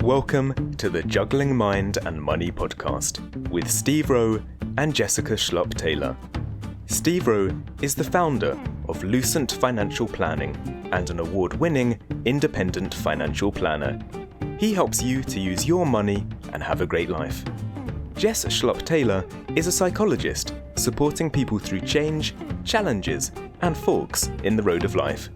Welcome to the Juggling Mind and Money podcast with Steve Rowe and Jessica Schlupp-Taylor. Steve Rowe is the founder of Lucent Financial Planning and an award-winning independent financial planner. He helps you to use your money and have a great life. Jess Schlupp-Taylor is a psychologist supporting people through change, challenges, and forks in the road of life.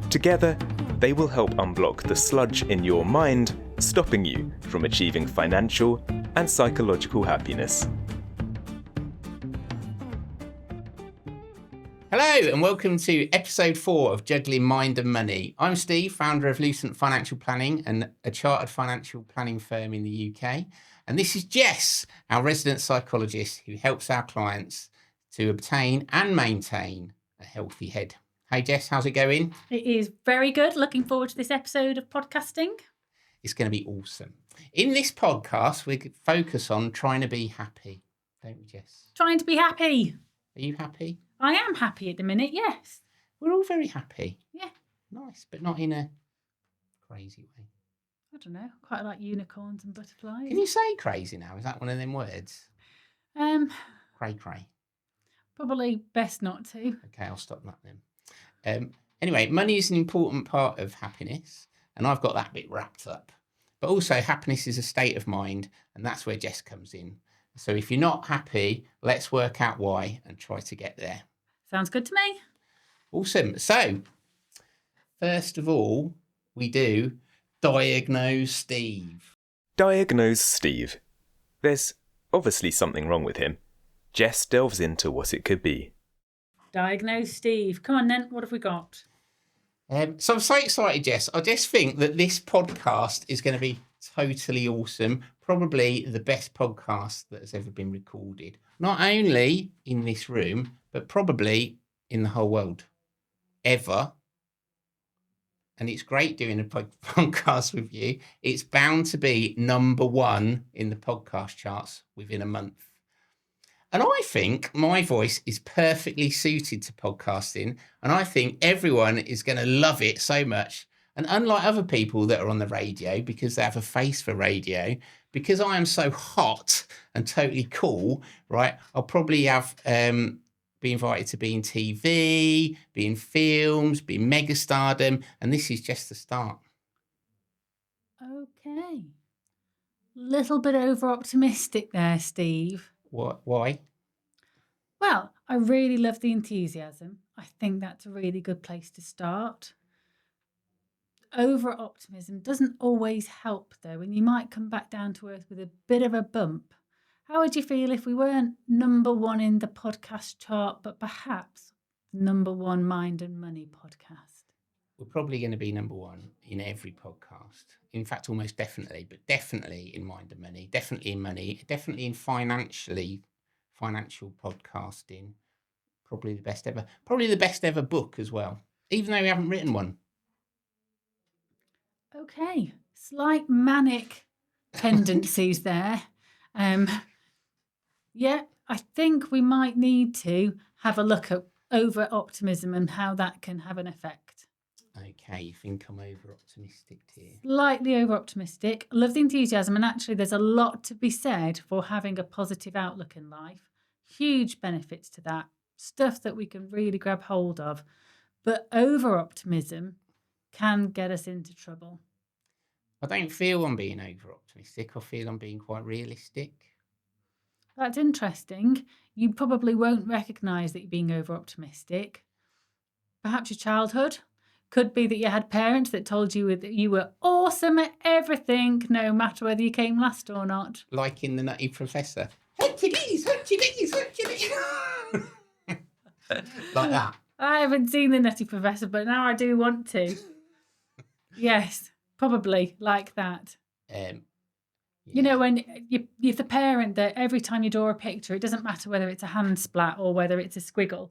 Together, they will help unblock the sludge in your mind, stopping you from achieving financial and psychological happiness. Hello and welcome to episode 4 of Juggling Mind and Money. I'm Steve, founder of Lucent Financial Planning and a chartered financial planning firm in the UK. And this is Jess, our resident psychologist who helps our clients to obtain and maintain a healthy head. Hey Jess, how's it going? It is very good. Looking forward to this episode of podcasting. It's going to be awesome. In this podcast, we focus on trying to be happy, don't we, Jess? Trying to be happy. Are you happy? I am happy at the minute, yes. We're all very happy. Yeah. Nice, but not in a crazy way. I don't know. Quite like unicorns and butterflies. Can you say crazy now? Is that one of them words? Cray. Probably best not to. Okay, I'll stop that then. Anyway, money is an important part of happiness, and I've got that bit wrapped up. But also, happiness is a state of mind, and that's where Jess comes in. So if you're not happy, let's work out why and try to get there. Sounds good to me. Awesome. So, first of all, we do diagnose Steve. Diagnose Steve. There's obviously something wrong with him. Jess delves into what it could be. Diagnose Steve. Come on then, what have we got? So I'm so excited, Jess. I just think that this podcast is going to be totally awesome. Probably the best podcast that has ever been recorded. Not only in this room, but probably in the whole world. Ever. And it's great doing a podcast with you. It's bound to be number 1 in the podcast charts within a month. And I think my voice is perfectly suited to podcasting. And I think everyone is going to love it so much. And unlike other people that are on the radio, because they have a face for radio, because I am so hot and totally cool, right, I'll probably have be invited to be in TV, be in films, be in megastardom. And this is just the start. Okay. Little bit over-optimistic there, Steve. What? Why? Well, I really love the enthusiasm. I think that's a really good place to start. Over-optimism doesn't always help, though, and you might come back down to earth with a bit of a bump. How would you feel if we weren't number 1 in the podcast chart, but perhaps number 1 Mind and Money podcast? We're probably going to be number 1 in every podcast. In fact, almost definitely, but definitely in Mind and Money, definitely in money, definitely in financial podcasting. Probably the best ever book as well, even though we haven't written one. Okay, slight manic tendencies there. Yeah, I think we might need to have a look at over-optimism and how that can have an effect. Okay, you think I'm over-optimistic here? Slightly over-optimistic. Love the enthusiasm, and actually there's a lot to be said for having a positive outlook in life. Huge benefits to that. Stuff that we can really grab hold of. But over-optimism can get us into trouble. I don't feel I'm being over-optimistic. I feel I'm being quite realistic. That's interesting. You probably won't recognise that you're being over-optimistic. Perhaps your childhood. Could be that you had parents that told you that you were awesome at everything, no matter whether you came last or not. Like in The Nutty Professor. Hercules, Hercules, Hercules. Like that. I haven't seen The Nutty Professor, but now I do want to. Yes, probably like that. Yeah. You know, when you're the parent that every time you draw a picture, it doesn't matter whether it's a hand splat or whether it's a squiggle,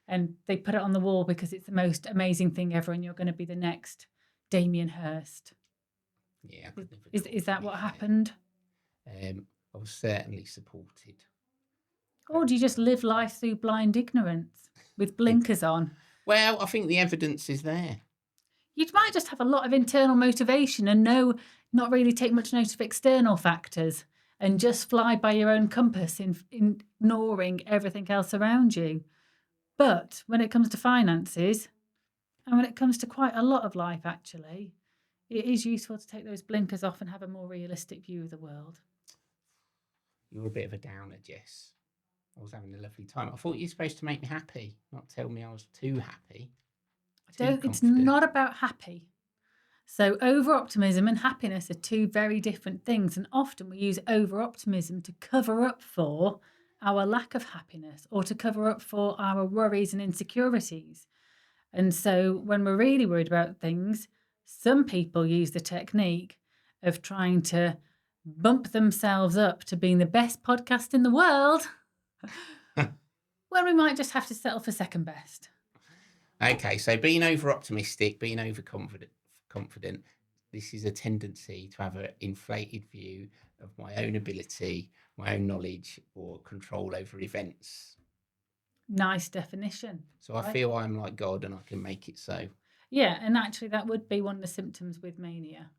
and they put it on the wall because it's the most amazing thing ever and you're going to be the next Damien Hirst. Yeah. Is that what happened? I was certainly supported. Or do you just live life through blind ignorance with blinkers on? Well, I think the evidence is there. You might just have a lot of internal motivation and not really take much note of external factors and just fly by your own compass in ignoring everything else around you. But when it comes to finances, and when it comes to quite a lot of life, actually, it is useful to take those blinkers off and have a more realistic view of the world. You're a bit of a downer, Jess. I was having a lovely time. I thought you were supposed to make me happy, not tell me I was too happy. It's not about happy. So over-optimism and happiness are two very different things. And often we use over-optimism to cover up for our lack of happiness or to cover up for our worries and insecurities. And so when we're really worried about things, some people use the technique of trying to bump themselves up to being the best podcast in the world when we might just have to settle for second best. Okay, so being over-optimistic, being overconfident, this is a tendency to have an inflated view of my own ability, my own knowledge, or control over events. Nice definition. So I feel I'm like God and I can make it so. Yeah, and actually that would be one of the symptoms with mania.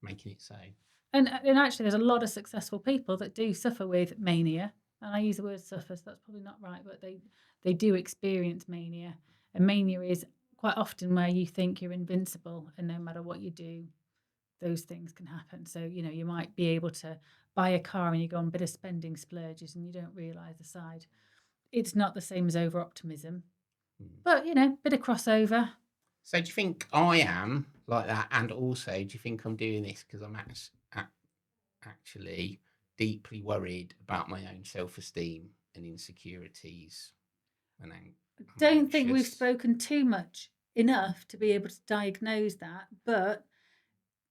Making it so. And actually there's a lot of successful people that do suffer with mania. And I use the word suffer, so that's probably not right, but they do experience mania. And mania is quite often where you think you're invincible and no matter what you do, those things can happen. So, you might be able to buy a car and you go on a bit of spending splurges and you don't realise the side. It's not the same as over-optimism, but, bit of crossover. So do you think I am like that? And also, do you think I'm doing this because I'm actually deeply worried about my own self-esteem and insecurities? And I don't think we've spoken too much enough to be able to diagnose that, but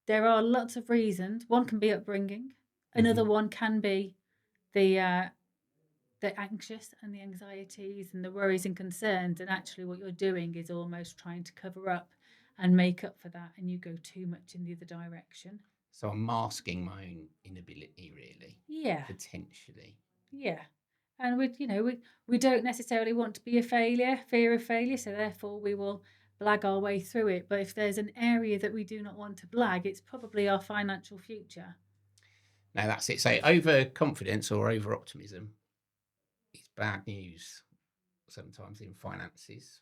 there are lots of reasons. One can be upbringing. Another one can be the anxious and the anxieties and the worries and concerns. And actually what you're doing is almost trying to cover up and make up for that. And you go too much in the other direction. So I'm masking my own inability, really. Yeah. Potentially. Yeah. And we don't necessarily want to be a failure, fear of failure. So therefore we will blag our way through it. But if there's an area that we do not want to blag, it's probably our financial future. No, that's it. So overconfidence or over-optimism is bad news sometimes in finances.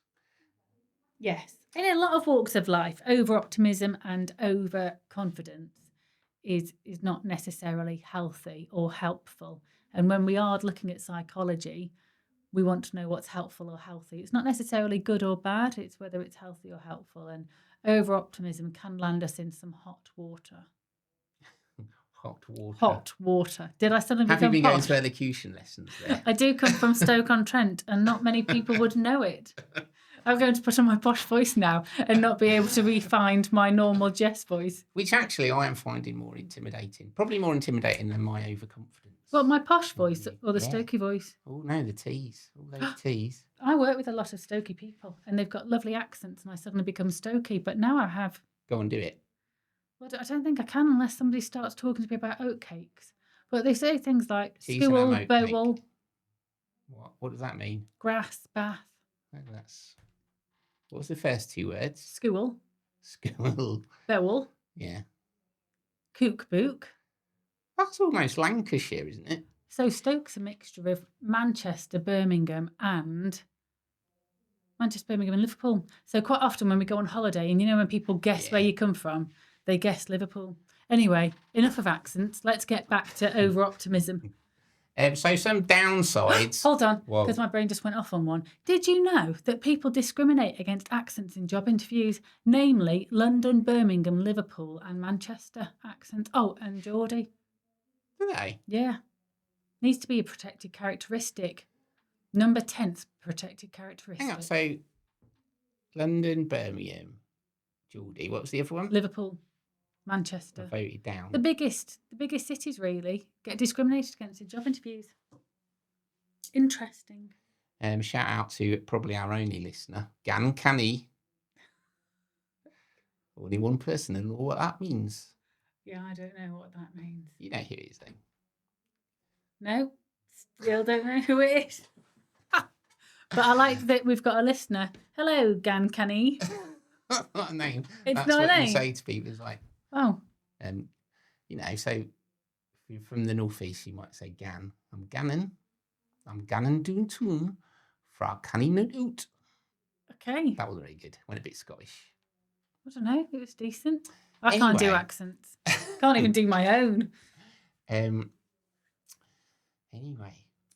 Yes. In a lot of walks of life, over-optimism and overconfidence is not necessarily healthy or helpful. And when we are looking at psychology, we want to know what's helpful or healthy. It's not necessarily good or bad, it's whether it's healthy or helpful. And over-optimism can land us in some hot water. Hot water. Did I suddenly become Have you been going posh? to elocution lessons there? I do come from Stoke-on-Trent and not many people would know it. I'm going to put on my posh voice now and not be able to re-find my normal Jess voice. Which actually I am finding more intimidating. Probably more intimidating than my overconfidence. What, my posh voice or the Stokey voice? Oh, no, the T's. All those T's. I work with a lot of Stokey people and they've got lovely accents and I suddenly become Stokey, but now I have... Go and do it. Well, I don't think I can unless somebody starts talking to me about oatcakes. But they say things like Cheese and ham school, oat bowl, cake. What does that mean? grass, bath, Oh, what was the first two words? school, School. bowl, Yeah. kook book. That's almost Lancashire, isn't it? So Stoke's a mixture of Manchester, Birmingham and Liverpool. So quite often when we go on holiday and when people guess where you come from, they guess Liverpool. Anyway, enough of accents. Let's get back to over-optimism. So some downsides. Hold on, because my brain just went off on one. Did you know that people discriminate against accents in job interviews, namely London, Birmingham, Liverpool and Manchester accents? Oh, and Geordie. Do they? Yeah. Needs to be a protected characteristic. Number 10th protected characteristic. Hang on, so London, Birmingham, Geordie. What was the other one? Liverpool, Manchester. I voted down. The biggest cities really get discriminated against in job interviews. Interesting. Shout out to probably our only listener, Gan Canny. Only one person and all what that means. Yeah, I don't know what that means. You know who it is then. No, still don't know who it is. But I like that we've got a listener. Hello, Gan Canny. That's not a name. It's That's not a what you name? say to people. It's like, Oh, so if you're from the northeast, you might say Gan. I'm Gannon doon toon fra canny no oot. okay. That was very good. Went a bit Scottish. I don't know. It was decent. I can't do Anyway. accents. Can't even do my own. Anyway.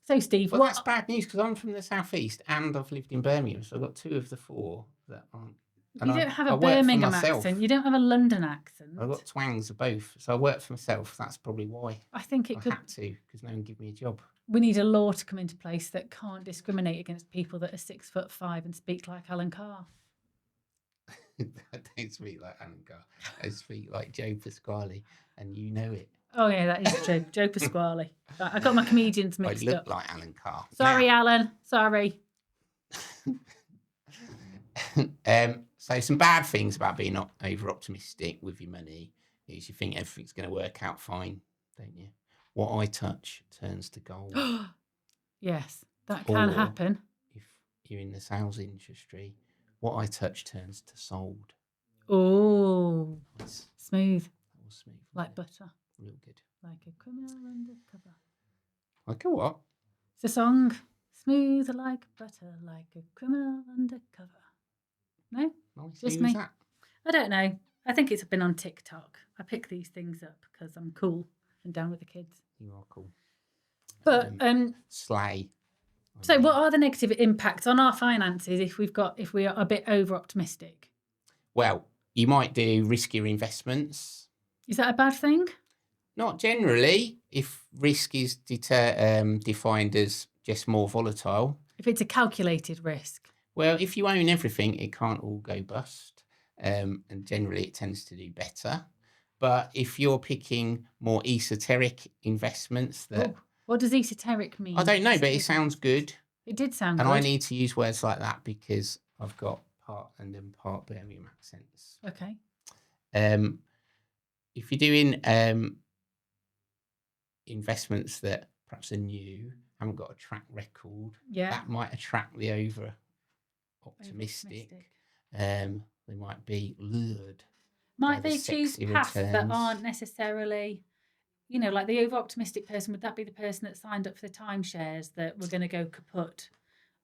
So, Steve, Well, what? that's bad news because I'm from the southeast and I've lived in Birmingham, so I've got 2 of the 4 that aren't. You don't have a I work for Birmingham myself. accent. You don't have a London accent. I've got twangs of both, so I work for myself. That's probably why I think I it could. had to, because no one give me a job. We need a law to come into place that can't discriminate against people that are 6'5" and speak like Alan Carr. I don't speak like Alan Carr. I speak like Joe Pasquale, and you know it. Oh yeah, that is true. Joe Pasquale. I got my comedians I mixed look up. like Alan Carr. Sorry, Now, Alan. Sorry. So some bad things about being over-optimistic with your money is you think everything's going to work out fine, don't you? What I touch turns to gold. Yes, that can Or happen. if you're in the sales industry, what I touch turns to sold. Oh, Nice. smooth. That was smooth. Like butter. Real good. Like a criminal undercover. Like a what? It's a song. Smooth like butter, like a criminal undercover. No? Nice. Just Who was me. that? I don't know. I think it's been on TikTok. I pick these things up because I'm cool and down with the kids. You are cool. But Slay. so what are the negative impacts on our finances if we are a bit over optimistic? Well, you might do riskier investments. Is that a bad thing? Not generally, if risk is defined as just more volatile. If it's a calculated risk. Well, if you own everything, it can't all go bust. And generally it tends to do better. But if you're picking more esoteric investments that... what does esoteric mean? I don't know, but it sounds good. It did sound and good. I need to use words like that because I've got part London, part Birmingham accents. Okay. If you're doing investments that perhaps are new, haven't got a track record, that might attract the over-optimistic. They might be lured. Might they choose paths that aren't necessarily, like the over-optimistic person? Would that be the person that signed up for the timeshares that were going to go kaput?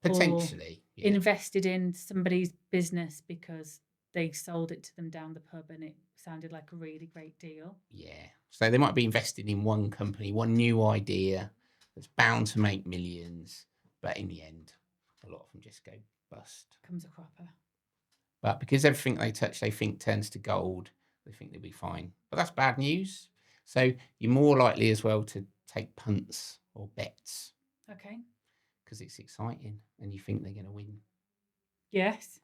Potentially. Or invested in somebody's business because they sold it to them down the pub and it sounded like a really great deal. Yeah. So they might be invested in one company, one new idea that's bound to make millions, but in the end, a lot of them just go bust. Comes a cropper. But because everything they touch, they think turns to gold, they think they'll be fine. But that's bad news. So you're more likely as well to take punts or bets. Okay. Because it's exciting and you think they're going to win. Yes.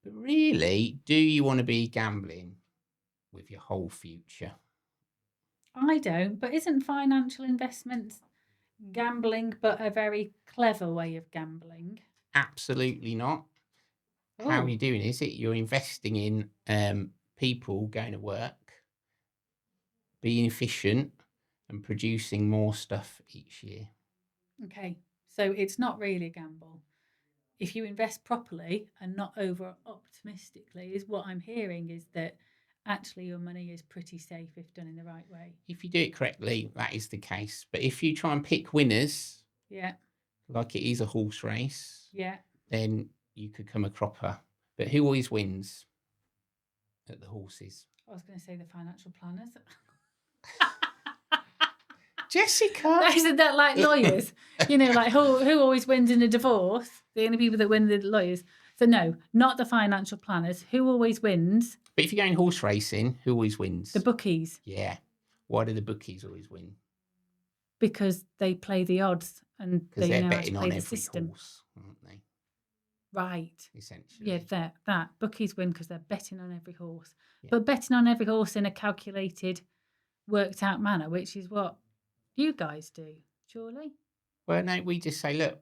But really, do you want to be gambling with your whole future? I don't, but isn't financial investments gambling, but a very clever way of gambling? Absolutely not. Oh. How are you doing? Is it you're investing in people going to work, being efficient and producing more stuff each year? Okay, so it's not really a gamble. If you invest properly and not over optimistically, is what I'm hearing is that actually your money is pretty safe if done in the right way. If you do it correctly, that is the case. But if you try and pick winners, like it is a horse race, then you could come a cropper. But who always wins at the horses? I was going to say the financial planners. Jessica! Isn't that like lawyers? Like who always wins in a divorce? The only people that win are the lawyers. So no, not the financial planners. Who always wins? But if you're going horse racing, who always wins? The bookies. Yeah. Why do the bookies always win? Because they play the odds and they know how to play the system. Horse, aren't they? Right. Essentially. Yeah, that. Bookies win because they're betting on every horse. Yeah. But betting on every horse in a calculated, worked out manner, which is what you guys do, surely? Well, no, we just say, look,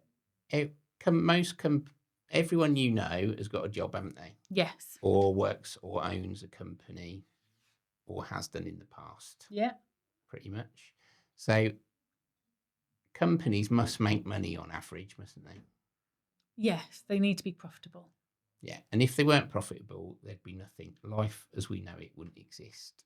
everyone you know has got a job, haven't they? Yes. Or works or owns a company or has done in the past. Yeah. Pretty much. So companies must make money on average, mustn't they? Yes, they need to be profitable. Yeah. And if they weren't profitable, there'd be nothing. Life as we know it wouldn't exist.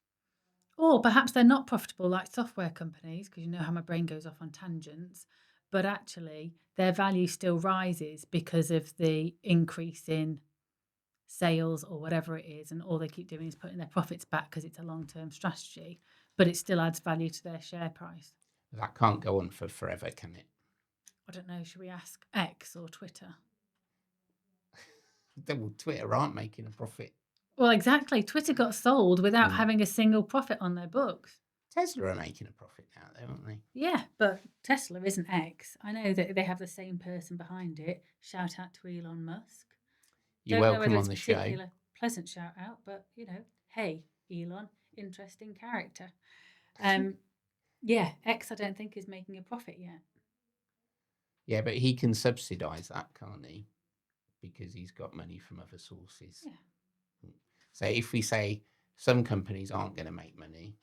Or perhaps they're not profitable like software companies, because you know how my brain goes off on tangents, but actually their value still rises because of the increase in sales or whatever it is, and all they keep doing is putting their profits back because it's a long-term strategy, but it still adds value to their share price. That can't go on for forever, can it? I don't know, should we ask X or Twitter? Well, Twitter aren't making a profit. Well, exactly. Twitter got sold without Mm. having a single profit on their books. Tesla are making a profit now, though, aren't they? Yeah, but Tesla isn't X. I know that they have the same person behind it. Shout out to Elon Musk. You're Don't know welcome whether on it's the a show. particular pleasant shout out, but hey, Elon, interesting character. Yeah, X I don't think is making a profit yet. Yeah, but he can subsidise that, can't he? Because he's got money from other sources. Yeah. So if we say some companies aren't going to make money.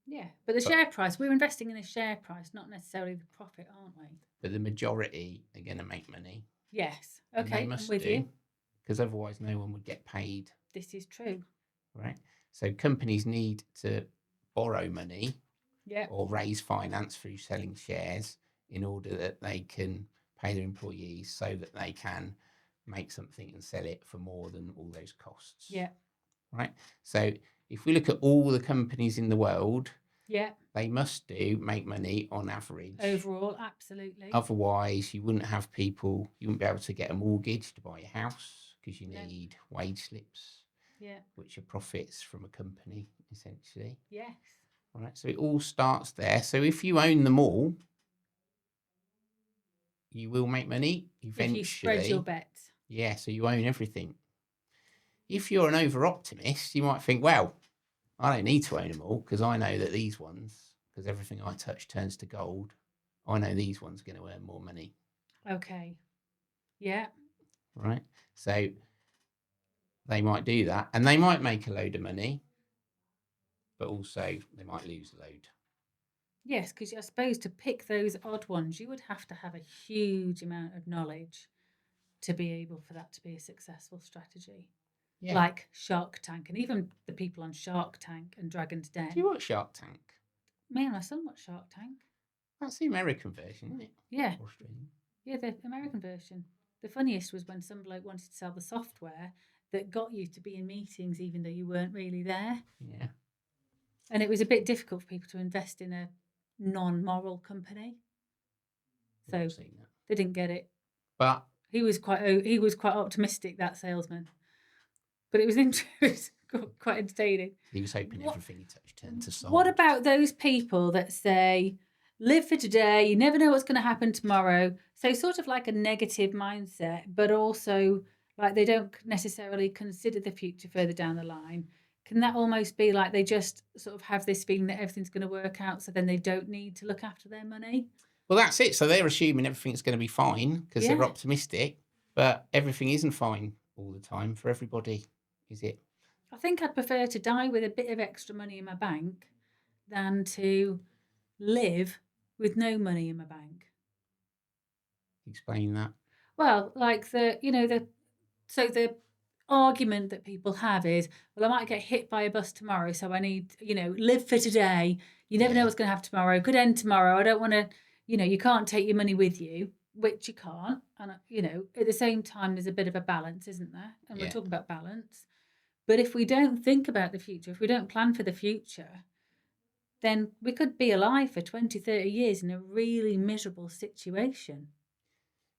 Yeah, but the share price, we're investing in the share price, not necessarily the profit, aren't we? But the majority are going to make money. Yes. And Okay, they must I'm with you. Because otherwise no one would get paid. This is true. Right? So companies need to borrow money or raise finance through selling shares in order that they can pay their employees so that they can make something and sell it for more than all those costs. Yeah. Right? So if we look at all the companies in the world, they must make money on average. Overall, absolutely. Otherwise, you wouldn't be able to get a mortgage to buy a house because you need wage slips, which are profits from a company, essentially. Yes. Right. So it all starts there. So if you own them all, you will make money eventually. If you spread your bets. Yeah. So you own everything. If you're an over-optimist, you might think, well, I don't need to own them all because I know that these ones, because everything I touch turns to gold, I know these ones are going to earn more money. Okay. Yeah. Right. So they might do that and they might make a load of money, but also they might lose a load. Yes, because I suppose to pick those odd ones, you would have to have a huge amount of knowledge to be able for that to be a successful strategy. Yeah. Like Shark Tank, and even the people on Shark Tank and Dragon's Den. Do you watch Shark Tank? Me and my son watch Shark Tank. That's the American version, isn't it? Yeah. Australian. Yeah, the American version. The funniest was when some bloke wanted to sell the software that got you to be in meetings even though you weren't really there. Yeah. And it was a bit difficult for people to invest in a non-moral company. So they didn't get it. But he was quite optimistic, that salesman. But it was quite entertaining. He was hoping everything he touched turned to sold. What about those people that say, live for today, you never know what's going to happen tomorrow? So sort of like a negative mindset, but also like they don't necessarily consider the future further down the line. Can that almost be like they just sort of have this feeling that everything's going to work out, so then they don't need to look after their money? Well, that's it. So they're assuming everything's going to be fine because they're optimistic, but everything isn't fine all the time for everybody, is it? I think I'd prefer to die with a bit of extra money in my bank than to live with no money in my bank. Explain that. Well, like the argument that people have is, well, I might get hit by a bus tomorrow, so I need, live for today. You never know what's going to happen tomorrow. Could end tomorrow. I don't want to, you can't take your money with you, which you can't. And, at the same time, there's a bit of a balance, isn't there? And we're talking about balance. But if we don't think about the future, if we don't plan for the future, then we could be alive for 20, 30 years in a really miserable situation.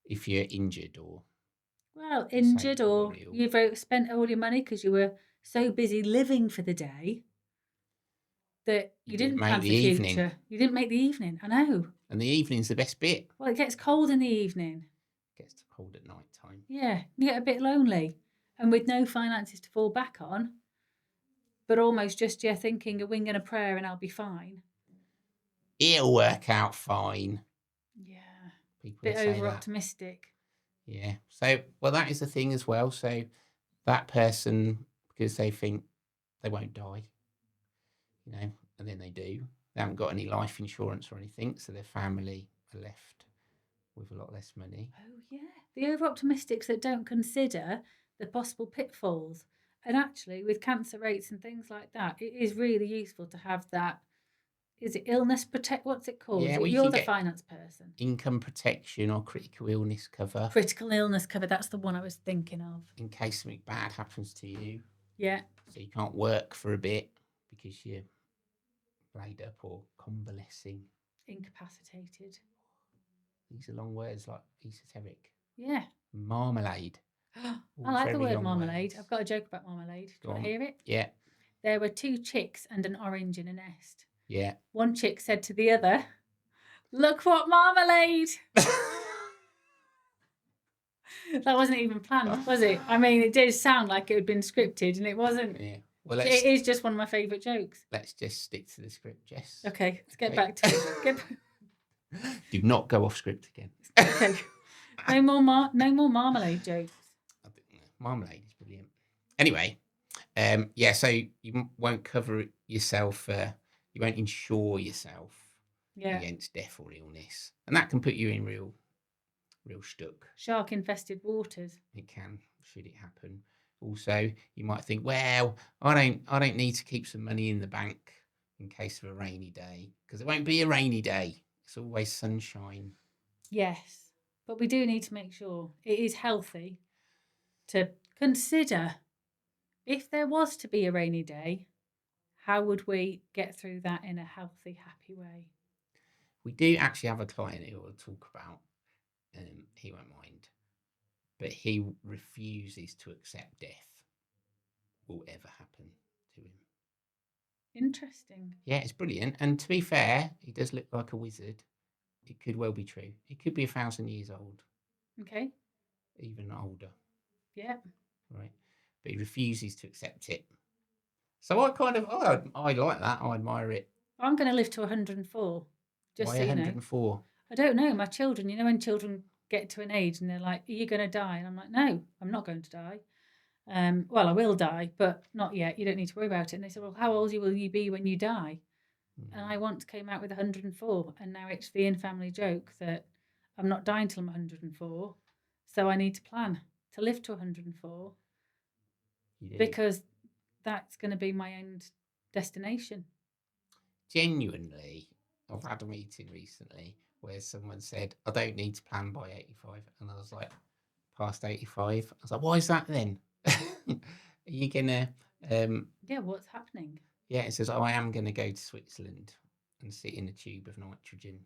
If you're injured or... Well, injured or you've spent all your money because you were so busy living for the day that you didn't plan for the future. You didn't make the evening. I know. And the evening's the best bit. Well, it gets cold in the evening. It gets cold at night time. Yeah, you get a bit lonely. And with no finances to fall back on, but almost just thinking a wing and a prayer and I'll be fine. It'll work out fine. Yeah. People bit over-optimistic. Yeah. So, well, that is the thing as well. So that person, because they think they won't die, and then they do. They haven't got any life insurance or anything, so their family are left with a lot less money. Oh, yeah. The over-optimistics that don't consider the possible pitfalls. And actually, with cancer rates and things like that, it is really useful to have that. Is it illness protect? What's it called? Yeah, well, you You're can the get finance person. income protection or critical illness cover Critical illness cover. That's the one I was thinking of. in case something bad happens to you. Yeah. So you can't work for a bit because you're laid up or convalescing. Incapacitated. These are long words like esoteric. Yeah. Marmalade. I All like the very word long marmalade. words. I've got a joke about marmalade. Do you want to hear it? Yeah. There were 2 chicks and an orange in a nest. Yeah. One chick said to the other, "Look what marmalade!" That wasn't even planned, was it? I mean, it did sound like it had been scripted, and it wasn't. Yeah. Well, It is just one of my favourite jokes. let's just stick to the script, Jess. Okay, let's get back to it. Do not go off script again. Okay. No more marmalade jokes. Marmalade is brilliant. Anyway, so you won't cover yourself, you won't insure yourself against death or illness, and that can put you in real stuck. Shark infested waters. It can, should it happen. Also, you might think, well, I don't need to keep some money in the bank in case of a rainy day, because it won't be a rainy day. It's always sunshine. Yes, but we do need to make sure it is healthy to consider if there was to be a rainy day, how would we get through that in a healthy, happy way? We do actually have a client who we'll talk about. He won't mind, but he refuses to accept death will ever happen to him. Interesting. Yeah, it's brilliant. And to be fair, he does look like a wizard. It could well be true. It could be 1,000 years old. Okay. Even older. Yeah. Right. But he refuses to accept it. So I like that. I admire it. I'm going to live to 104. Just Why so 104? You know. I don't know. My children, when children get to an age and they're like, "Are you going to die?" And I'm like, "No, I'm not going to die." Well, I will die, but not yet. You don't need to worry about it. And they said, "Well, how old will you be when you die?" And I once came out with 104, and now it's the in-family joke that I'm not dying till I'm 104, so I need to plan to live to 104 because that's going to be my end destination. Genuinely, I've had a meeting recently where someone said, "I don't need to plan by 85," and I was like, "Past 85?" I was like, "Why is that then?" Are you gonna? Yeah, what's happening? Yeah, it says, "I am going to go to Switzerland and sit in a tube of nitrogen."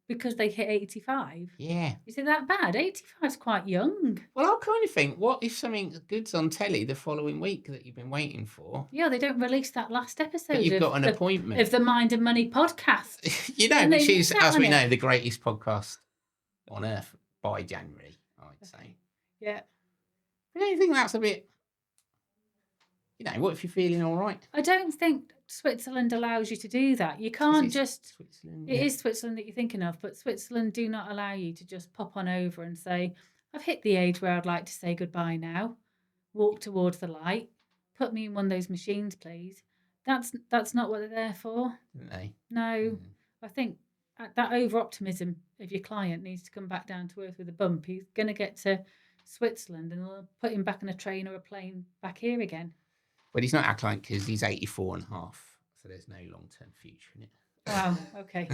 Because they hit 85? Yeah. Is it that bad? 85 is quite young. Well, I kind of think, what if something good's on telly the following week that you've been waiting for? Yeah, they don't release that last episode. But you've got an appointment. Of the Mind and Money podcast. Which is, as we know, the greatest podcast on earth by January, I'd say. Yeah. I don't think that's a bit... what if you're feeling all right? I don't think Switzerland allows you to do that. You can't just... Switzerland, It is Switzerland that you're thinking of, but Switzerland do not allow you to just pop on over and say, "I've hit the age where I'd like to say goodbye now. Walk towards the light. Put me in one of those machines, please." That's not what they're there for. Didn't they? No. I think that over-optimism of your client needs to come back down to earth with a bump. He's going to get to Switzerland and they'll put him back on a train or a plane back here again. Well, he's not our client because he's 84 and a half, so there's no long-term future in it. Wow, okay.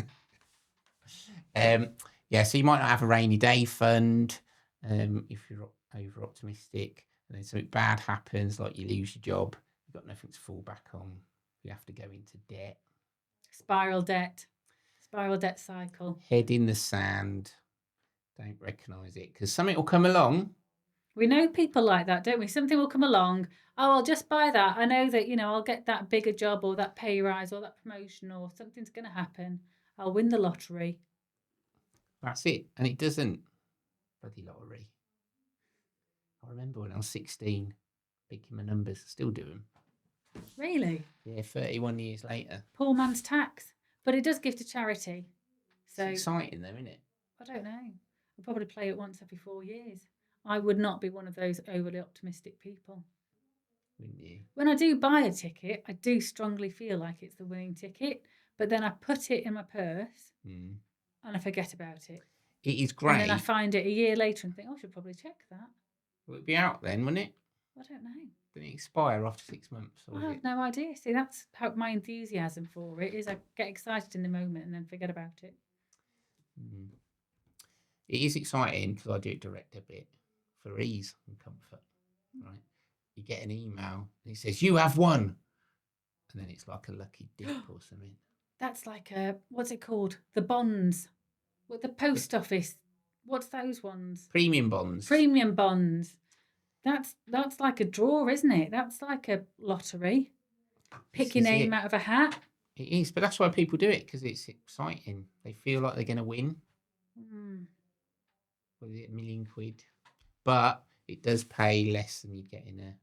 So you might not have a rainy day fund if you're over-optimistic, and then something bad happens, like you lose your job, you've got nothing to fall back on, you have to go into debt. Spiral debt cycle. Head in the sand, don't recognise it, because something will come along. We know people like that, don't we? Something will come along. "Oh, I'll just buy that. I know that, I'll get that bigger job or that pay rise or that promotion or something's going to happen. I'll win the lottery." That's it. And it doesn't. Bloody lottery. I remember when I was 16, picking my numbers, still do them. Really? Yeah, 31 years later. Poor man's tax. But it does give to charity. So it's exciting though, isn't it? I don't know. I'll probably play it once every 4 years. I would not be one of those overly optimistic people. Wouldn't you? When I do buy a ticket, I do strongly feel like it's the winning ticket, but then I put it in my purse and I forget about it. It is great. And then I find it a year later and think, "Oh, I should probably check that." It would be out then, wouldn't it? I don't know. Didn't it expire after 6 months? Or I was have it? no idea. See, that's how my enthusiasm for it is. I get excited in the moment and then forget about it. Mm. It is exciting because I do it direct debit for ease and comfort. Right? You get an email and it says you have won, and then it's like a lucky dip or something. That's like what's it called? The bonds. What the post office? What's those ones? Premium bonds. Premium bonds. That's like a draw, isn't it? That's like a lottery. Pick your name out of a hat. It is, but that's why people do it, because it's exciting. They feel like they're going to win. Was it £1 million? But it does pay less than you'd get in a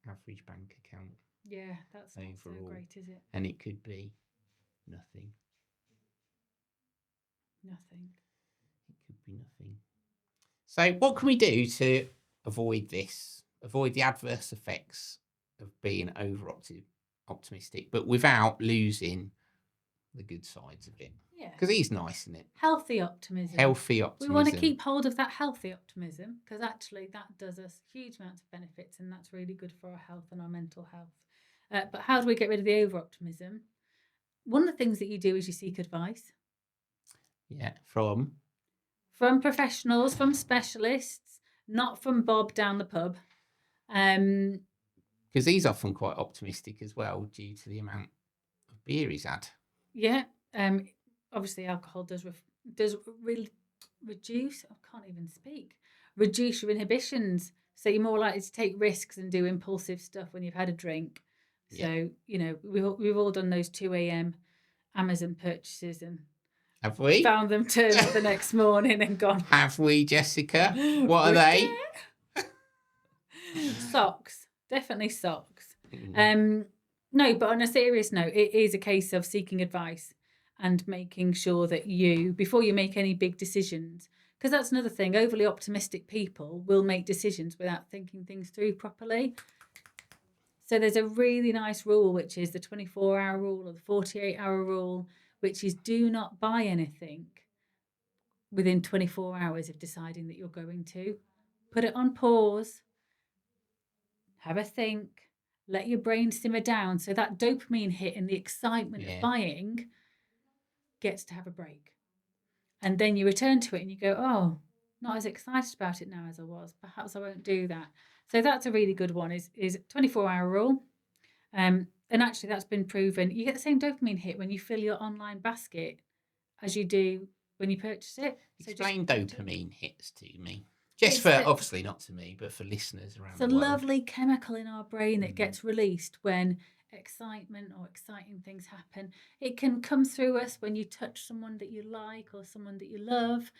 average bank account. Yeah, that's not so great, is it? And it could be nothing. Nothing. It could be nothing. So what can we do to avoid this? Avoid the adverse effects of being over-optimistic, but without losing the good sides of it. Yeah. Because it is nice, isn't it? Healthy optimism. Healthy optimism. We want to keep hold of that healthy optimism, because actually that does us huge amounts of benefits, and that's really good for our health and our mental health. But how do we get rid of the over-optimism? One of the things that you do is you seek advice. Yeah, from professionals, from specialists, not from Bob down the pub. Because he's often quite optimistic as well, due to the amount of beer he's had. Yeah. Obviously, alcohol does really reduce. I can't even speak. Reduce your inhibitions, so you're more likely to take risks and do impulsive stuff when you've had a drink. So we've all done those 2 a.m. Amazon purchases and. Have we? Found them turn up the next morning and gone. Have we, Jessica? What are they? Socks. Definitely socks. No, but on a serious note, it is a case of seeking advice and making sure that before you make any big decisions, because that's another thing, overly optimistic people will make decisions without thinking things through properly. So there's a really nice rule, which is the 24-hour rule or the 48-hour rule, which is do not buy anything within 24 hours of deciding that you're going to. Put it on pause, have a think, let your brain simmer down, so that dopamine hit and the excitement of buying gets to have a break. And then you return to it and you go, oh, not as excited about it now as I was. Perhaps I won't do that. So that's a really good one, is 24-hour rule. And actually, that's been proven. You get the same dopamine hit when you fill your online basket as you do when you purchase it. Explain dopamine hits to me. Obviously not to me, but for listeners around the world. It's a lovely chemical in our brain that gets released when excitement or exciting things happen. It can come through us when you touch someone that you like or someone that you love.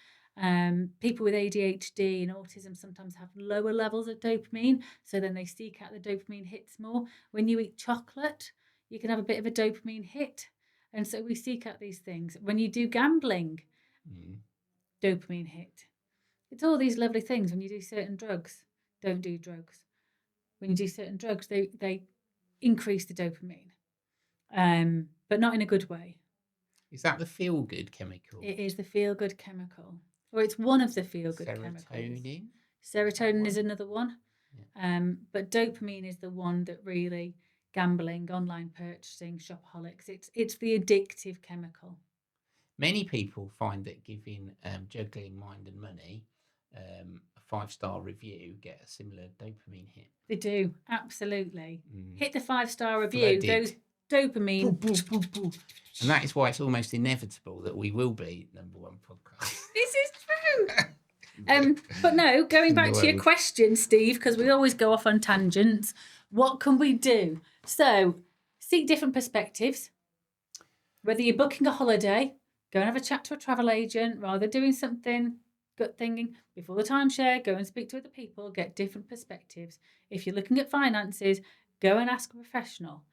People with ADHD and autism sometimes have lower levels of dopamine, so then they seek out the dopamine hits more. When you eat chocolate, you can have a bit of a dopamine hit, and so we seek out these things. When you do gambling, dopamine hit. It's all these lovely things. When you do certain drugs, don't do drugs. When you do certain drugs, they increase the dopamine, but not in a good way. Is that the feel-good chemical? It is the feel-good chemical. Or it's one of the feel-good chemicals. Serotonin is another one. Yeah. But dopamine is the one that really, gambling, online purchasing, shopaholics, it's the addictive chemical. Many people find that giving Juggling Mind and Money a 5-star review get a similar dopamine hit. They do, absolutely. Hit the 5-star review, those dopamine. And that is why it's almost inevitable that we will be #1 podcast. This is true. But no, going back to your question, Steve, because we always go off on tangents. What can we do? So, seek different perspectives. Whether you're booking a holiday, go and have a chat to a travel agent, rather doing something gut thinking before the timeshare, go and speak to other people, get different perspectives. If you're looking at finances, go and ask a professional,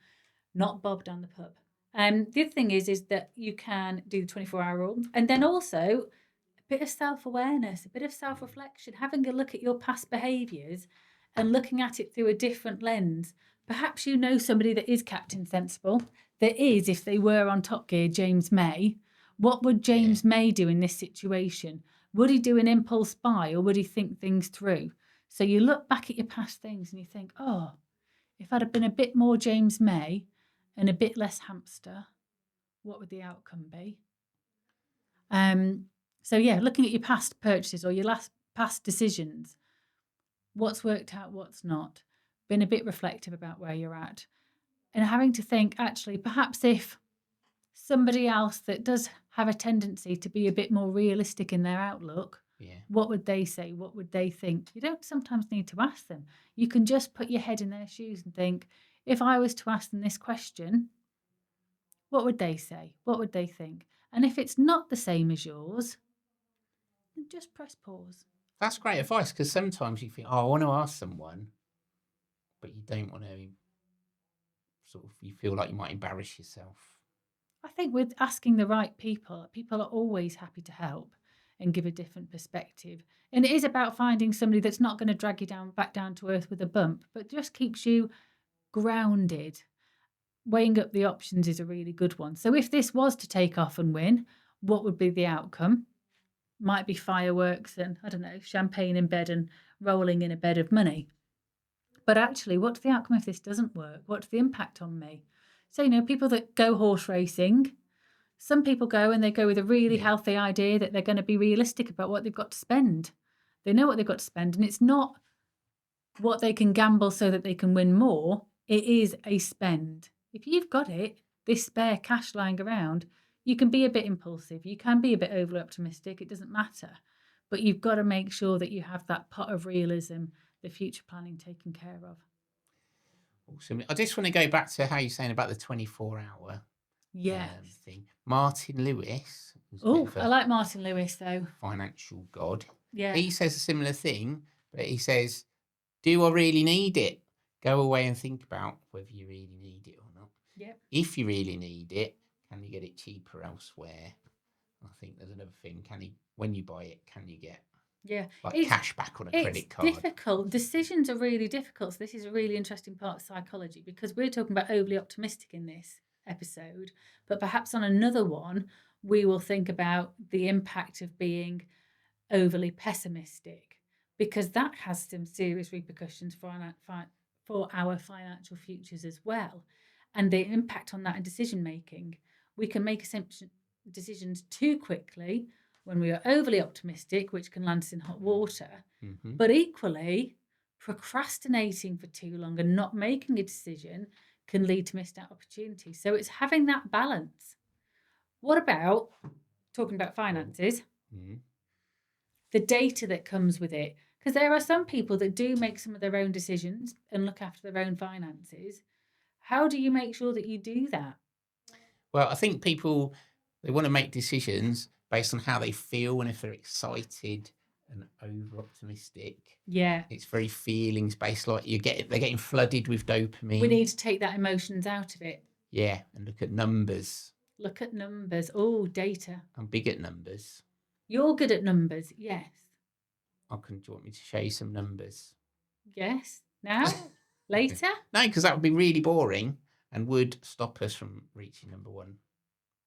not Bob down the pub. The other thing is that you can do the 24-hour rule, and then also a bit of self-awareness, a bit of self-reflection, having a look at your past behaviours and looking at it through a different lens. Perhaps you know somebody that is Captain Sensible, that is, if they were on Top Gear, James May. What would James May do in this situation? Would he do an impulse buy, or would he think things through? So you look back at your past things and you think, oh, if I'd have been a bit more James May and a bit less hamster, what would the outcome be? So yeah, looking at your past purchases or your past decisions, what's worked out, what's not, been a bit reflective about where you're at, and having to think, actually, perhaps if somebody else that does have a tendency to be a bit more realistic in their outlook, what would they say? What would they think? You don't sometimes need to ask them. You can just put your head in their shoes and think, if I was to ask them this question, what would they say? What would they think? And if it's not the same as yours, then just press pause. That's great advice, because sometimes you think, oh, I want to ask someone, but you don't want to you feel like you might embarrass yourself. I think with asking the right people, people are always happy to help and give a different perspective. And it is about finding somebody that's not going to drag you back down to earth with a bump, but just keeps you grounded. Weighing up the options is a really good one. So if this was to take off and win, what would be the outcome? Might be fireworks and, I don't know, champagne in bed and rolling in a bed of money. But actually, what's the outcome if this doesn't work? What's the impact on me? So, people that go horse racing, some people go and they go with a really healthy idea that they're going to be realistic about what they've got to spend. They know what they've got to spend, and it's not what they can gamble so that they can win more. It is a spend. If you've got this spare cash lying around, you can be a bit impulsive. You can be a bit overly optimistic. It doesn't matter. But you've got to make sure that you have that pot of realism, the future planning taken care of. Awesome. I just want to go back to how you're saying about the 24-hour thing. Martin Lewis. I like Martin Lewis, though. Financial god. Yeah. He says a similar thing, but he says, do I really need it? Go away and think about whether you really need it or not. Yep. If you really need it, can you get it cheaper elsewhere? I think there's another thing. When you buy it, can you get cash back on a credit card? It's difficult. Decisions are really difficult. So this is a really interesting part of psychology, because we're talking about overly optimistic in this episode, but perhaps on another one, we will think about the impact of being overly pessimistic, because that has some serious repercussions for our financial futures as well. And the impact on that in decision making. We can make decisions too quickly when we are overly optimistic, which can land us in hot water. Mm-hmm. But equally, procrastinating for too long and not making a decision can lead to missed out opportunities. So it's having that balance. What about talking about finances? Mm-hmm. The data that comes with it. Because there are some people that do make some of their own decisions and look after their own finances. How do you make sure that you do that? Well, I think people, they want to make decisions based on how they feel, and if they're excited and over-optimistic. Yeah. It's very feelings-based, like they're getting flooded with dopamine. We need to take that emotions out of it. Yeah, and look at numbers. Look at numbers. Oh, data. I'm big at numbers. You're good at numbers, yes. Do you want me to show you some numbers? Yes. Now? Later? No, because that would be really boring and would stop us from reaching #1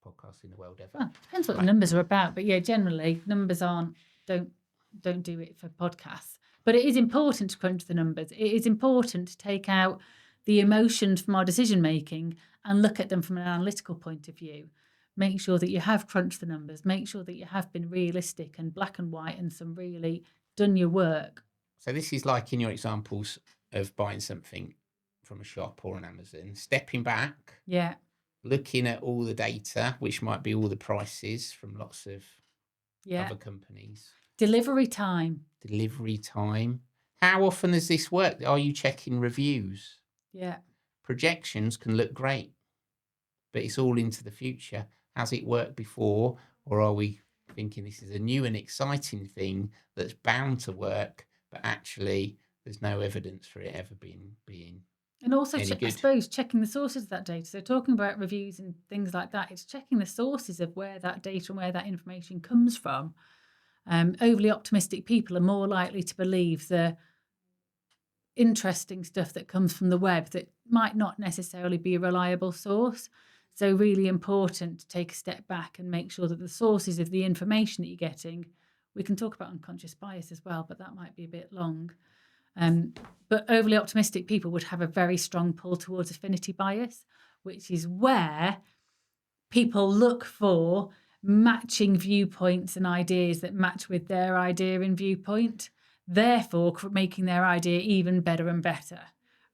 podcast in the world ever. Well, depends what the numbers are about, but yeah, generally numbers don't do it for podcasts. But it is important to crunch the numbers. It is important to take out the emotions from our decision making and look at them from an analytical point of view. Make sure that you have crunched the numbers. Make sure that you have been realistic and black and white and some really done your work. So this is like in your examples of buying something from a shop or on Amazon, stepping back, looking at all the data, which might be all the prices from lots of other companies. Delivery time. How often does this work? Are you checking reviews? Yeah. Projections can look great, but it's all into the future. Has it worked before, or are we thinking this is a new and exciting thing that's bound to work, but actually there's no evidence for it ever being and also, I suppose, checking the sources of that data. So talking about reviews and things like that, it's checking the sources of where that data and where that information comes from. Overly optimistic people are more likely to believe the interesting stuff that comes from the web that might not necessarily be a reliable source. So really important to take a step back and make sure that the sources of the information that you're getting, we can talk about unconscious bias as well, but that might be a bit long. But overly optimistic people would have a very strong pull towards affinity bias, which is where people look for matching viewpoints and ideas that match with their idea and viewpoint, therefore making their idea even better and better,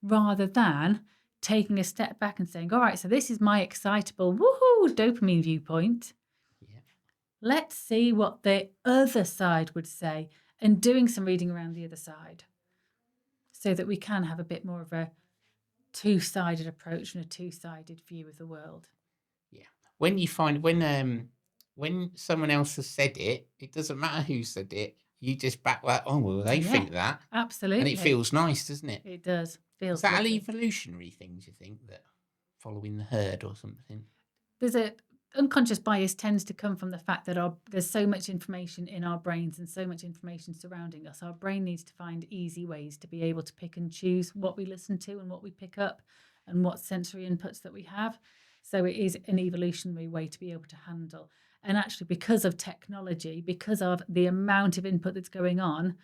rather than taking a step back and saying, all right, so this is my excitable, woohoo, dopamine viewpoint. Yeah. Let's see what the other side would say, and doing some reading around the other side so that we can have a bit more of a two-sided approach and a two-sided view of the world. Yeah. When you find, when someone else has said it, it doesn't matter who said it. You just back that, oh, well, they think that. Absolutely. And it feels nice, doesn't it? It does. Feels Is that lovely. an evolutionary thing, do you think, that following the herd or something? There's a unconscious bias tends to come from the fact that there's so much information in our brains and so much information surrounding us. Our brain needs to find easy ways to be able to pick and choose what we listen to and what we pick up and what sensory inputs that we have. So it is an evolutionary way to be able to handle. And actually, because of technology, because of the amount of input that's going on,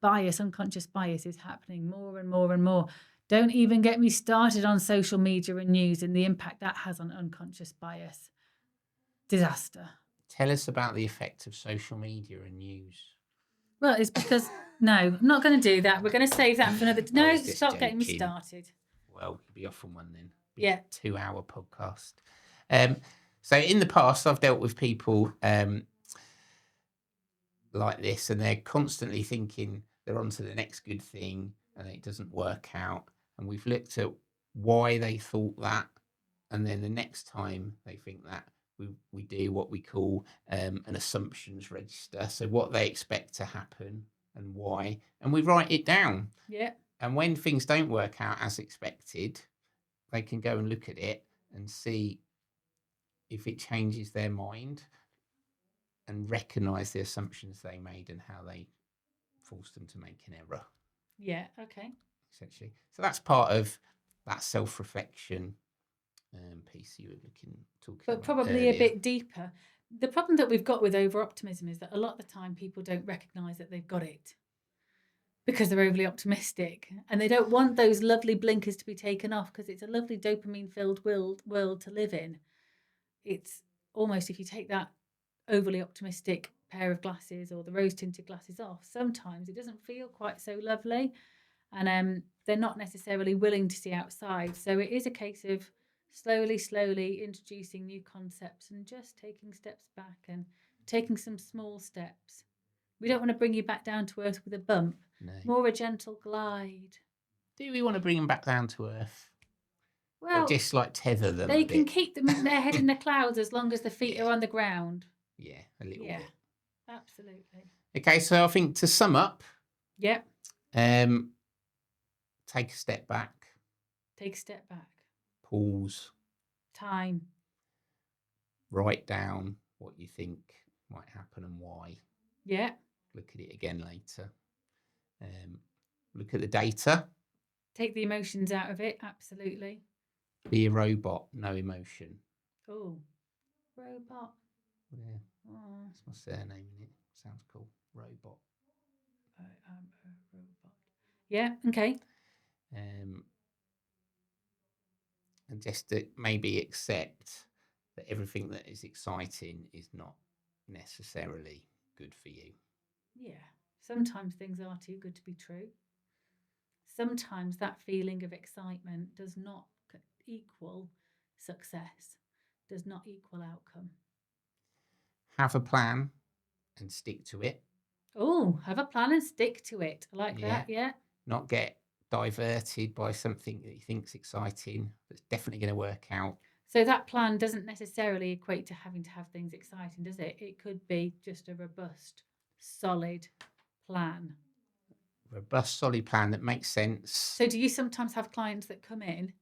unconscious bias is happening more and more and more. Don't even get me started on social media and news and the impact that has on unconscious bias. Disaster. Tell us about the effect of social media and news. Well, it's because, no, I'm not going to do that. We're going to save that for another. No, was just stop getting me joking. started. Well, you'll be off on one then. Yeah. 2-hour podcast. So in the past, I've dealt with people like this, and they're constantly thinking they're on to the next good thing, and it doesn't work out. And we've looked at why they thought that, and then the next time they think that, we do what we call an assumptions register. So what they expect to happen and why, and we write it down. Yeah. And when things don't work out as expected, they can go and look at it and see if it changes their mind and recognize the assumptions they made and how they forced them to make an error. Yeah. Okay. Essentially. So that's part of that self-reflection piece you were talking about. But probably earlier. a bit deeper. The problem that we've got with over-optimism is that a lot of the time people don't recognise that they've got it because they're overly optimistic, and they don't want those lovely blinkers to be taken off because it's a lovely dopamine-filled world to live in. It's almost, if you take that overly optimistic pair of glasses or the rose-tinted glasses off, sometimes it doesn't feel quite so lovely, and they're not necessarily willing to see outside. So it is a case of slowly introducing new concepts and just taking steps back and taking some small steps. We don't want to bring you back down to earth with a bump. No. More a gentle glide. Do we want to bring them back down to earth? Well, or just like tether them they a can bit? keep them in their head in the clouds as long as the feet are on the ground. Yeah, a little Yeah, bit. absolutely. Okay, so I think to sum up, Yep. take a step back, Take a step back. pause, Time. write down what you think might happen and why. Yeah. Look at it again later. Look at the data. Take the emotions out of it. Absolutely. Be a robot, no emotion. Oh, robot. Yeah, Oh, that's my surname in it. Sounds cool. Robot. I am a robot. Yeah. Okay. And just to maybe accept that everything that is exciting is not necessarily good for you. Yeah. Sometimes things are too good to be true. Sometimes that feeling of excitement does not equal success, does not equal outcome. Have a plan and stick to it. Oh, have a plan and stick to it. I like that. Yeah. Not get diverted by something that you think's exciting that's definitely going to work out. So that plan doesn't necessarily equate to having to have things exciting, does it? It could be just a robust, solid plan. Robust, solid plan that makes sense. So do you sometimes have clients that come in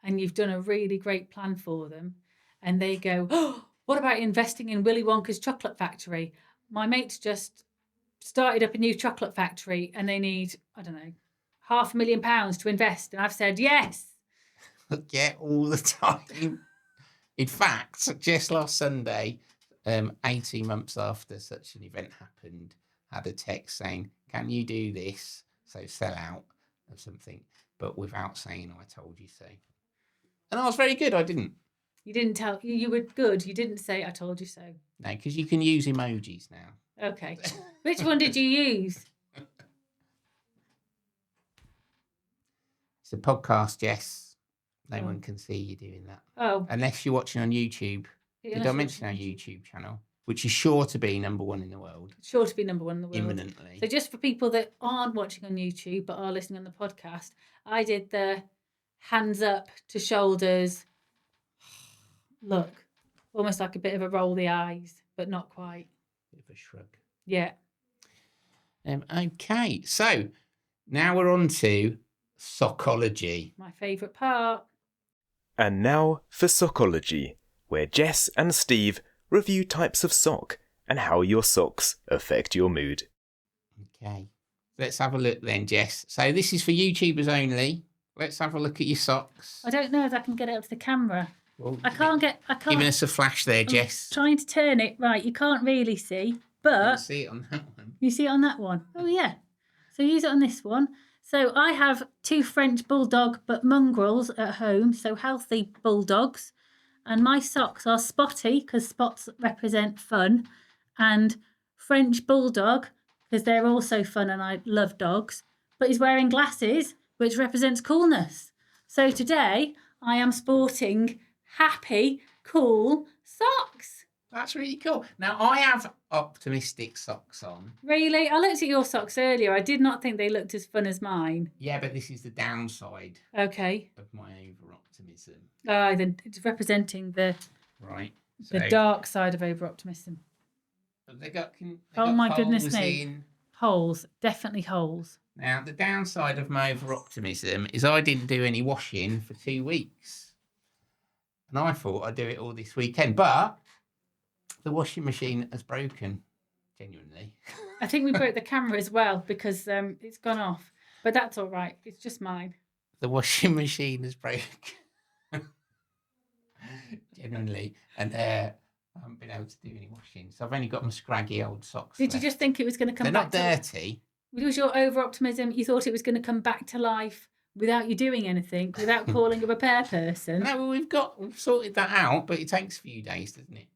and you've done a really great plan for them and they go, oh, what about investing in Willy Wonka's chocolate factory? My mate's just started up a new chocolate factory and they need, I don't know, £500,000 to invest. And I've said, yes. Yeah, all the time. In fact, just last Sunday, 18 months after such an event happened, had a text saying, can you do this So sell out of something, but without saying I told you so. And I was very good. I didn't. You didn't tell. You were good. You didn't say I told you so. No, because you can use emojis now. Okay. Which one did you use? It's a podcast, Jess. No one can see you doing that. Oh. Unless you're watching on YouTube. Did I mention our YouTube channel? Which is sure to be number one in the world. Sure to be number one in the world. Imminently. So just for people that aren't watching on YouTube but are listening on the podcast, I did the hands up to shoulders. Look, almost like a bit of a roll the eyes, but not quite. Bit of a shrug. Yeah. Okay, so now we're on to Sockology. My favourite part. And now for Sockology, where Jess and Steve review types of sock and how your socks affect your mood. Okay, let's have a look then, Jess. So this is for YouTubers only. Let's have a look at your socks. I don't know if I can get it up to the camera. Well, I can't. Giving us a flash there, Jess. Trying to turn it right. You can't really see, I but see it on that one. you see it on that one. Oh yeah. So use it on this one. So I have 2 French bulldog but mongrels at home, so healthy bulldogs, and my socks are spotty because spots represent fun, and French bulldog because they're also fun and I love dogs. But he's wearing glasses, which represents coolness. So today I am sporting happy, cool socks. That's really cool. Now, I have optimistic socks on. Really? I looked at your socks earlier. I did not think they looked as fun as mine. Yeah, but this is the downside Okay. of my over-optimism. Then it's representing the Right. the dark side of over-optimism. They got My goodness holes me. in. Holes. Definitely holes. Now, the downside of my over-optimism is I didn't do any washing for 2 weeks. And I thought I'd do it all this weekend. But the washing machine has broken, genuinely. I think we broke the camera as well because it's gone off. But that's all right. It's just mine. The washing machine has broken. Genuinely. And I haven't been able to do any washing. So I've only got my scraggy old socks Did left. you just think it was going to come They're back not dirty. Was your over-optimism, you thought it was going to come back to life without you doing anything, without calling a repair person? No, well, we've sorted that out, but it takes a few days, doesn't it?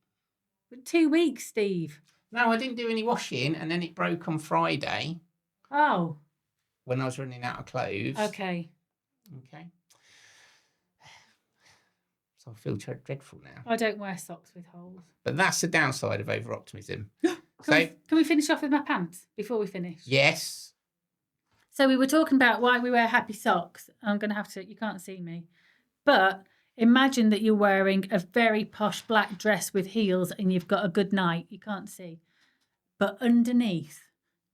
But 2 weeks, Steve. No, I didn't do any washing, and then it broke on Friday Oh, when I was running out of clothes. okay. Okay. So I feel dreadful now. I don't wear socks with holes. But that's the downside of over-optimism. Can we finish off with my pants before we finish? Yes. So we were talking about why we wear happy socks. I'm going to have to, you can't see me. But imagine that you're wearing a very posh black dress with heels and you've got a good night. You can't see. But underneath,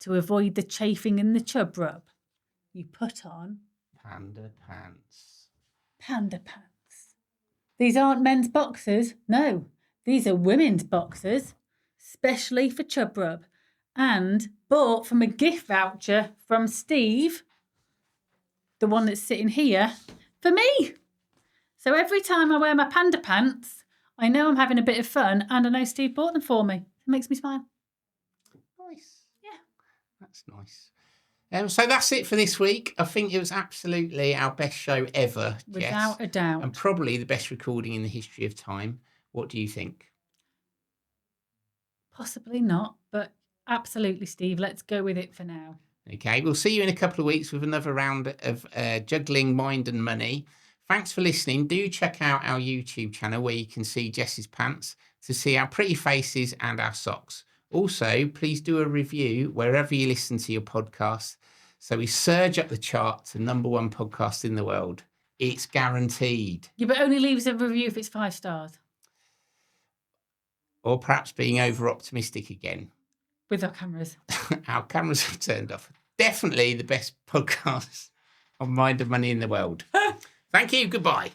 to avoid the chafing and the chub rub, you put on Panda pants. panda pants. These aren't men's boxers. No, these are women's boxers, specially for chub rub, and bought from a gift voucher from Steve, the one that's sitting here, for me. So every time I wear my panda pants, I know I'm having a bit of fun, and I know Steve bought them for me. It makes me smile. Nice. Yeah. That's nice. So that's it for this week. I think it was absolutely our best show ever, Jess. Without a doubt. And probably the best recording in the history of time. What do you think? Possibly not, but absolutely, Steve. Let's go with it for now. Okay, we'll see you in a couple of weeks with another round of Juggling Mind and Money. Thanks for listening. Do check out our YouTube channel where you can see Jess's pants to see our pretty faces and our socks. Also, please do a review wherever you listen to your podcast so we surge up the chart to #1 podcast in the world. It's guaranteed. Yeah, but only leave us a review if it's 5 stars. Or perhaps being over-optimistic again. With our cameras. Our cameras have turned off. Definitely the best podcast on Mind and Money in the world. Thank you. Goodbye.